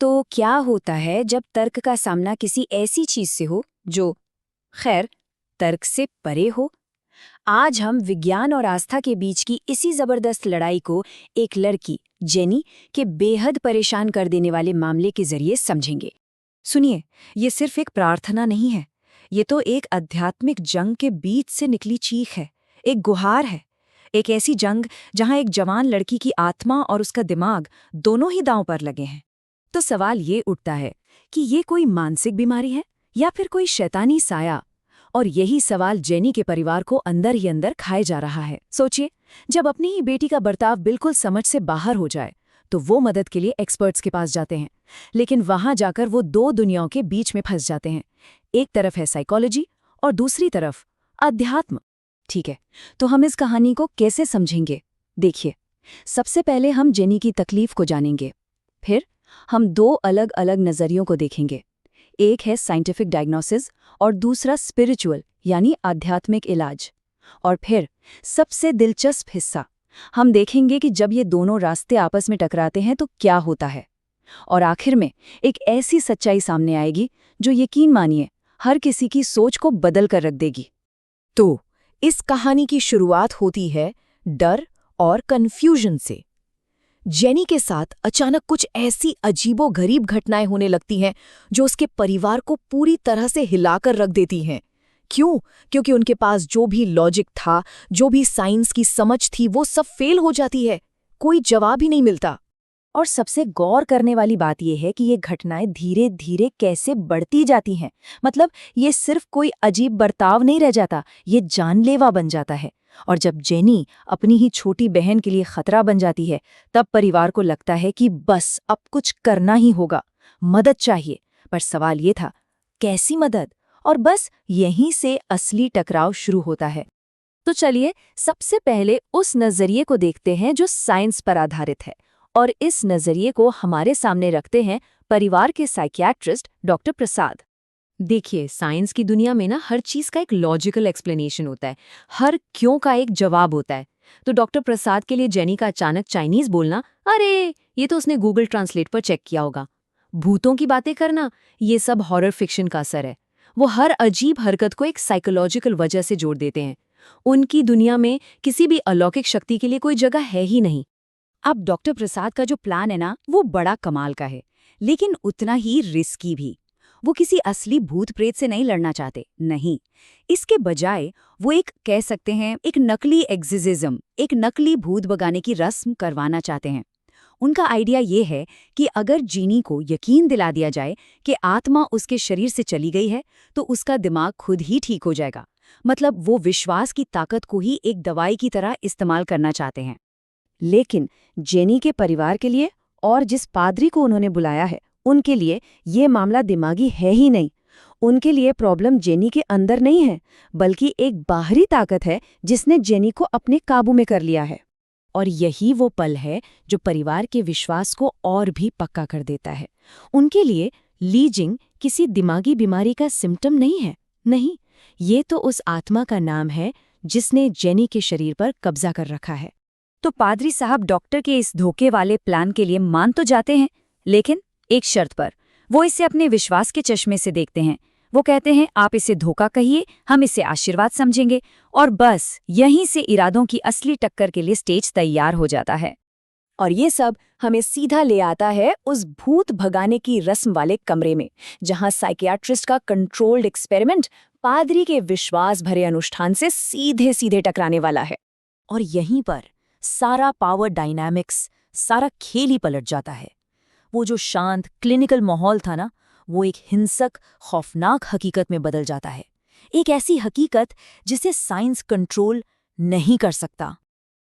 तो क्या होता है जब तर्क का सामना किसी ऐसी चीज से हो जो खैर तर्क से परे हो? आज हम विज्ञान और आस्था के बीच की इसी जबरदस्त लड़ाई को एक लड़की जेनी के बेहद परेशान कर देने वाले मामले के जरिए समझेंगे। सुनिए, ये सिर्फ एक प्रार्थना नहीं है। ये तो एक आध्यात्मिक जंग के बीच से निकली चीख है, एक गुहार है। एक ऐसी जंग जहां एक जवान लड़की की आत्मा और उसका दिमाग दोनों ही दांव पर लगे हैं। तो सवाल ये उठता है कि ये कोई मानसिक बीमारी है या फिर कोई शैतानी साया? और यही सवाल जेनी के परिवार को अंदर ही अंदर खाए जा रहा है। सोचिए, जब अपनी ही बेटी का बर्ताव बिल्कुल समझ से बाहर हो जाए तो वो मदद के लिए एक्सपर्ट्स के पास जाते हैं, लेकिन वहां जाकर वो दो दुनियाओं के बीच में फंस जाते हैं। एक तरफ है साइकोलॉजी और दूसरी तरफ अध्यात्म। ठीक है, तो हम इस कहानी को कैसे समझेंगे? देखिए, सबसे पहले हम जेनी की तकलीफ को जानेंगे, फिर हम दो अलग अलग नजरियों को देखेंगे। एक है साइंटिफिक डायग्नोसिस और दूसरा स्पिरिचुअल यानी आध्यात्मिक इलाज। और फिर सबसे दिलचस्प हिस्सा, हम देखेंगे कि जब ये दोनों रास्ते आपस में टकराते हैं तो क्या होता है। और आखिर में एक ऐसी सच्चाई सामने आएगी जो यकीन मानिए हर किसी की सोच को बदल कर रख देगी। तो इस कहानी की शुरुआत होती है डर और कन्फ्यूजन से। जेनी के साथ अचानक कुछ ऐसी अजीबोगरीब घटनाएं होने लगती हैं जो उसके परिवार को पूरी तरह से हिलाकर रख देती हैं। क्यों? क्योंकि उनके पास जो भी लॉजिक था, जो भी साइंस की समझ थी, वो सब फेल हो जाती है। कोई जवाब ही नहीं मिलता। और सबसे गौर करने वाली बात यह है कि ये घटनाएं धीरे धीरे कैसे बढ़ती जाती हैं। मतलब ये सिर्फ कोई अजीब बर्ताव नहीं रह जाता, ये जानलेवा बन जाता है। और जब जेनी अपनी ही छोटी बहन के लिए खतरा बन जाती है, तब परिवार को लगता है कि बस अब कुछ करना ही होगा, मदद चाहिए। पर सवाल ये था, कैसी मदद? और बस यहीं से असली टकराव शुरू होता है। तो चलिए सबसे पहले उस नजरिए को देखते हैं जो साइंस पर आधारित है, और इस नजरिए को हमारे सामने रखते हैं परिवार के साइकियाट्रिस्ट डॉक्टर प्रसाद। देखिए, साइंस की दुनिया में ना हर चीज का एक लॉजिकल एक्सप्लेनेशन होता है, हर क्यों का एक जवाब होता है। तो डॉक्टर प्रसाद के लिए जेनी का अचानक चाइनीज बोलना, अरे ये तो उसने गूगल ट्रांसलेट पर चेक किया होगा। भूतों की बातें करना, ये सब हॉरर फिक्शन का असर है। वो हर अजीब हरकत को एक साइकोलॉजिकल वजह से जोड़ देते हैं। उनकी दुनिया में किसी भी अलौकिक शक्ति के लिए कोई जगह है ही नहीं। अब डॉक्टर प्रसाद का जो प्लान है ना, वो बड़ा कमाल का है, लेकिन उतना ही रिस्की भी। वो किसी असली भूत प्रेत से नहीं लड़ना चाहते, नहीं। इसके बजाय वो एक कह सकते हैं एक नकली एक्जिजिज्म, एक नकली भूत भगाने की रस्म करवाना चाहते हैं। उनका आइडिया ये है कि अगर जीनी को यकीन दिला दिया जाए कि आत्मा उसके शरीर से चली गई है, तो उसका दिमाग खुद ही ठीक हो जाएगा। मतलब वो विश्वास की ताकत को ही एक दवाई की तरह इस्तेमाल करना चाहते हैं। लेकिन जेनी के परिवार के लिए और जिस पादरी को उन्होंने बुलाया है, उनके लिए ये मामला दिमागी है ही नहीं। उनके लिए प्रॉब्लम जेनी के अंदर नहीं है, बल्कि एक बाहरी ताकत है जिसने जेनी को अपने काबू में कर लिया है। और यही वो पल है जो परिवार के विश्वास को और भी पक्का कर देता है। उनके लिए लीजिंग किसी दिमागी बीमारी का सिम्टम नहीं है, नहीं, ये तो उस आत्मा का नाम है जिसने जेनी के शरीर पर कब्जा कर रखा है। तो पादरी साहब डॉक्टर के इस धोखे वाले प्लान के लिए मान तो जाते हैं, लेकिन एक शर्त पर। वो इसे अपने विश्वास के चश्मे से देखते हैं। वो कहते हैं, आप इसे धोखा कहिए, हम इसे आशीर्वाद समझेंगे। और बस यहीं से इरादों की असली टक्कर के लिए स्टेज तैयार हो जाता है। और ये सब हमें सीधा ले आता है उस भूत भगाने की रस्म वाले कमरे में, जहां साइकियाट्रिस्ट का कंट्रोल्ड एक्सपेरिमेंट पादरी के विश्वास भरे अनुष्ठान से सीधे सीधे टकराने वाला है। और यहीं पर सारा पावर डायनामिक्स, सारा खेल ही पलट जाता है। वो जो शांत क्लिनिकल माहौल था ना, वो एक हिंसक खौफनाक हकीकत में बदल जाता है। एक ऐसी हकीकत जिसे साइंस कंट्रोल नहीं कर सकता।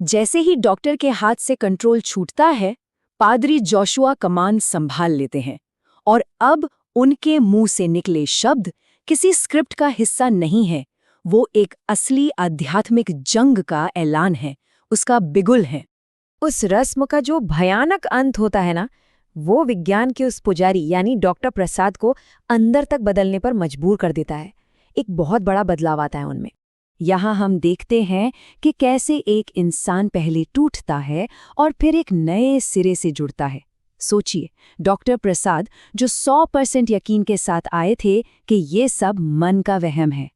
जैसे ही डॉक्टर के हाथ से कंट्रोल छूटता है, पादरी जोशुआ कमान संभाल लेते हैं। और अब उनके मुंह से निकले शब्द किसी स्क्रिप्ट का हिस्सा नहीं है, वो एक असली आध्यात्मिक जंग का ऐलान है, उसका बिगुल है। उस रस्म का जो भयानक अंत होता है ना, वो विज्ञान के उस पुजारी यानी डॉक्टर प्रसाद को अंदर तक बदलने पर मजबूर कर देता है। एक बहुत बड़ा बदलाव आता है उनमें। यहाँ हम देखते हैं कि कैसे एक इंसान पहले टूटता है और फिर एक नए सिरे से जुड़ता है। सोचिए, डॉक्टर प्रसाद जो 100% यकीन के साथ आए थे कि ये सब मन का वहम है,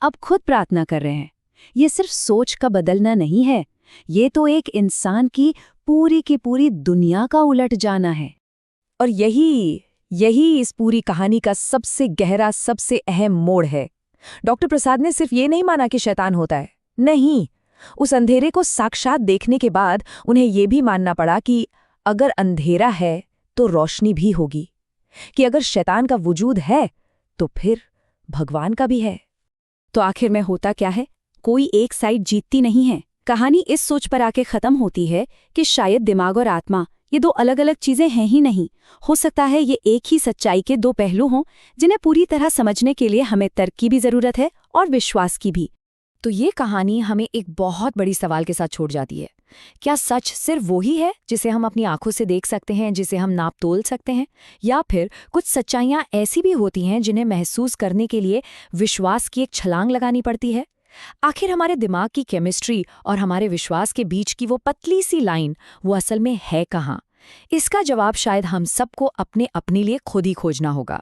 अब खुद प्रार्थना कर रहे हैं। ये सिर्फ सोच का बदलना नहीं है, ये तो एक इंसान की पूरी दुनिया का उलट जाना है। और यही इस पूरी कहानी का सबसे गहरा, सबसे अहम मोड़ है। डॉक्टर प्रसाद ने सिर्फ ये नहीं माना कि शैतान होता है, नहीं, उस अंधेरे को साक्षात देखने के बाद उन्हें ये भी मानना पड़ा कि अगर अंधेरा है तो रोशनी भी होगी, कि अगर शैतान का वजूद है तो फिर भगवान का भी है। तो आखिर में होता क्या है? कोई एक साइड जीतती नहीं है। कहानी इस सोच पर आके खत्म होती है कि शायद दिमाग और आत्मा ये दो अलग अलग चीजें हैं ही नहीं। हो सकता है ये एक ही सच्चाई के दो पहलू हों, जिन्हें पूरी तरह समझने के लिए हमें तर्क की भी जरूरत है और विश्वास की भी। तो ये कहानी हमें एक बहुत बड़ी सवाल के साथ छोड़ जाती है। क्या सच सिर्फ वो ही है जिसे हम अपनी आंखों से देख सकते हैं, जिसे हम नाप तोल सकते हैं, या फिर कुछ सच्चाइयाँ ऐसी भी होती हैं जिन्हें महसूस करने के लिए विश्वास की एक छलांग लगानी पड़ती है? आखिर हमारे दिमाग की केमिस्ट्री और हमारे विश्वास के बीच की वो पतली सी लाइन, वो असल में है कहाँ? इसका जवाब शायद हम सबको अपने लिए खुद ही खोजना होगा।